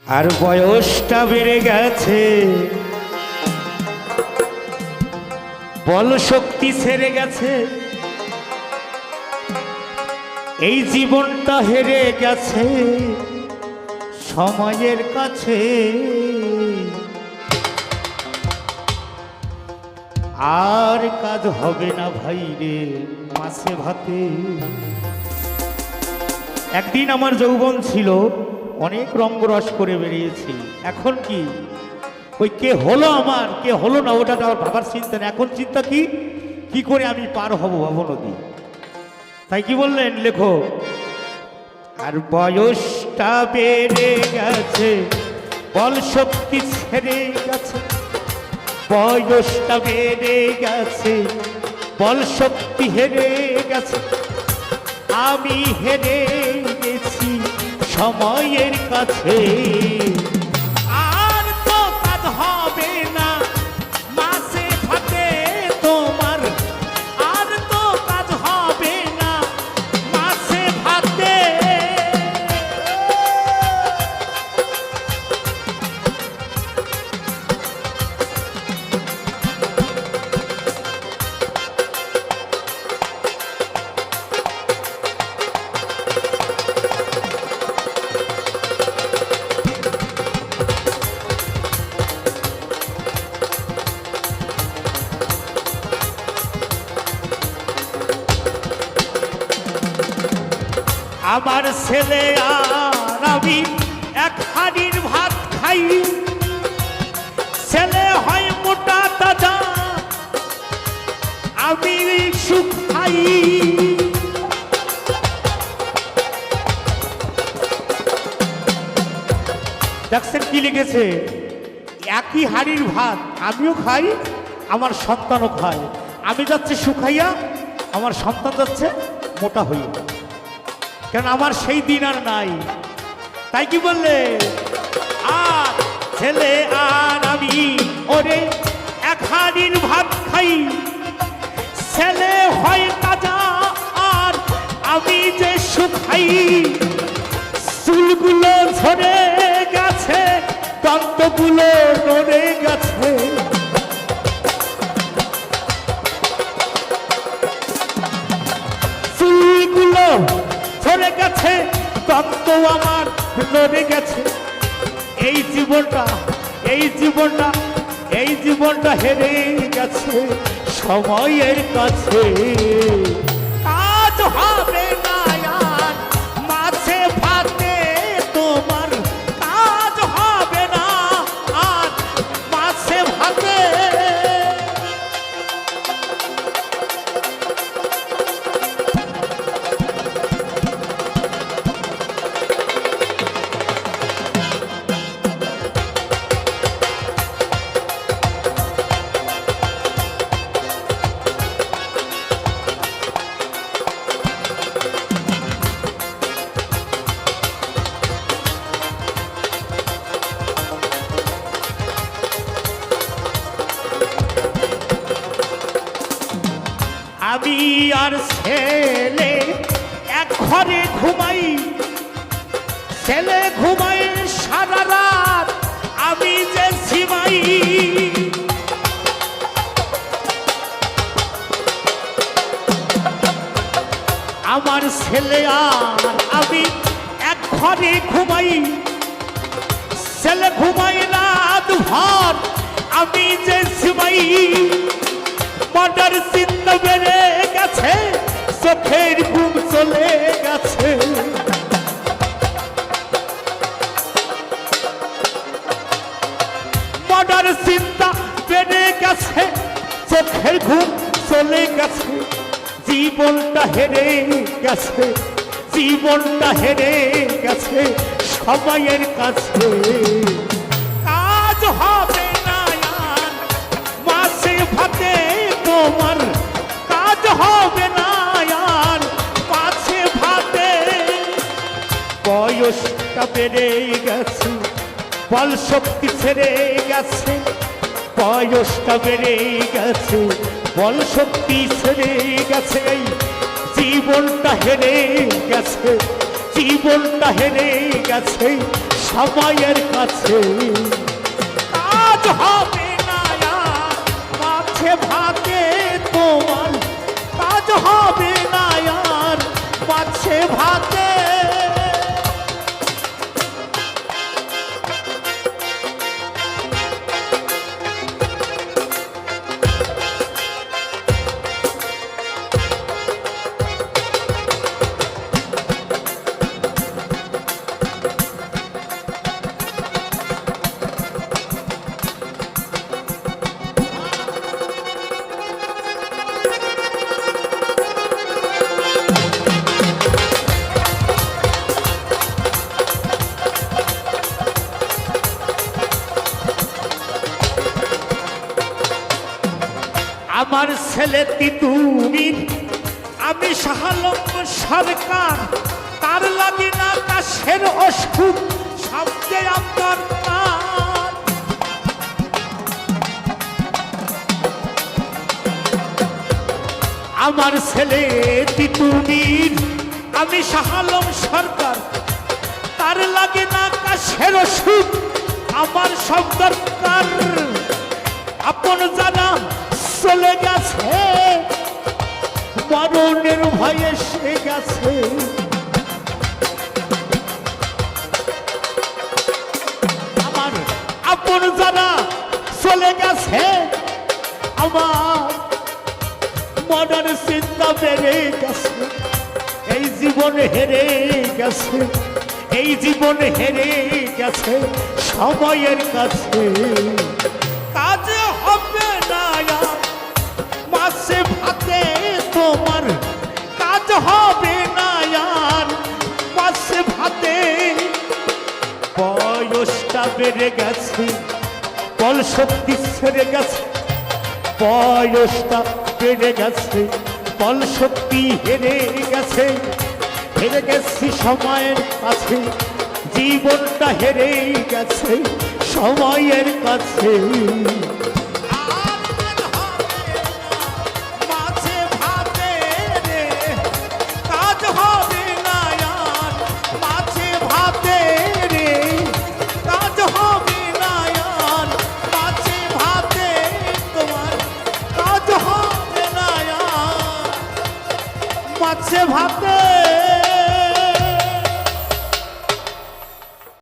আর বয়সটা বেড়ে গেছে, বল শক্তি ছেড়ে গেছে, এই জীবনটা হেরে গেছে সময়ের কাছে। আর কাজ হবে না ভাই রে মাছে ভাতে। একদিন আমার যৌবন ছিল, অনেক রঙ্গরস করে বেরিয়েছি। এখন কি ওই কে হলো আমার কে হলো না ওটা আমার ভাবার চিন্তা নেই। এখন চিন্তা কি কি করে আমি পার হব ভব নদী। তাই কি বললেন লেখক, আর বয়সটা বেড়ে গেছে, বল শক্তি ছেড়ে গেছে, বয়সটা বেড়ে গেছে, বল শক্তি হেরে গেছে, আমি হেরে গেছি সময়ের কাছে। আর তো কাজ হবে না মাছে ভাতে তোমার, আর তো কাজ হবে না মাছে ভাতে। আমার ছেলে আর আমি এক হাঁড়ির ভাত খাই, ছেলে হয় মোটা তাজা আমি সুখ খাই। দেখছেন কি লিখেছে, একই হাঁড়ির ভাত আমিও খাই আমার সন্তানও খায়, আমি যাচ্ছি শুকাইয়া আমার সন্তান যাচ্ছে মোটা হইয়া। কেন আমার সেই দিন আর নাই। তাই কি বললে, আর ছেলে আর আমি ওরে এক হাঁড়ির ভাত খাই, ছেলে হয় তাজা আর আমি যে শুকাই। চুলগুলো ঝরে গেছে, দন্তগুলো নড়ে গেছে, চুলগুলো ঝরে গেছে, দন্ত আমার নড়ে গেছে। এই জীবনটা এই জীবনটা এই জীবনটা হেরে গেছে সময়ের কাছে। কাজ হবে না আর মাছে ভাতে তোমার, কাজ হবে না আর মাছে ভাতে। আমি আর ছেলে এক ঘরে ঘুমাই, ছেলে ঘুমাই সারা রাত আমি যে ঝিমাই। আমার ছেলে আর আমি এক ঘরে ঘুমাই, ছেলে ঘুমাই রাত ভর আমি যে ঝিমাই। মনের চিন্তা বেড়ে গেছে, চোখের ঘুম চলে গেছে, মনের চিন্তা বেড়ে গেছে, চোখের ঘুম চলে গেছে। জীবনটা হেরে গেছে, জীবনটা হেরে গেছে সময়ের কাছে। কাজ হবে না আর মাছে ভাতে তোমার, কাজ হবে না আর মাছে ভাতে। বয়সটা বেড়ে গেছে, বল শক্তি ছেড়ে গেছে, বয়সটা বেড়ে গেছে, বল শক্তি ছেড়ে গেছে। এই জীবনটা হেরে গেছে, জীবনটা হেরে গেছে সময়ের কাছে কাজ হবে না আর মাছে ভাতে তোমার কাজ হবে না আর মাছে ভাতে আমার ছেলে তিতুমির আমি শাহালম সরকার তার লাগে না কাশের অসুখ সবচেয়ে আমার কার আমার ছেলে তিতুমির আমি শাহালম সরকার তার লাগে না কাশের অসুখ আমার সব দরকার আপন জানা চলে গেছে মরণের ভয়ে সে গেছে আমার আপন জানা চলে গেছে আমার মনের চিন্তা বেড়ে গেছে এই জীবন হেরে গেছে এই জীবন হেরে গেছে সময়ের কাছে কাজ হবে না মাছে ভাতে তোমার কাজ হবে না আর মাছে ভাতে বয়সটা বেড়ে গেছে বল শক্তি ছেড়ে গেছে বয়সটা বেড়ে গেছে বল শক্তি হেরে গেছে হেরে গেছি সময়ের কাছে জীবনটা হেরে গেছে সময়ের কাছে মাছে ভাতে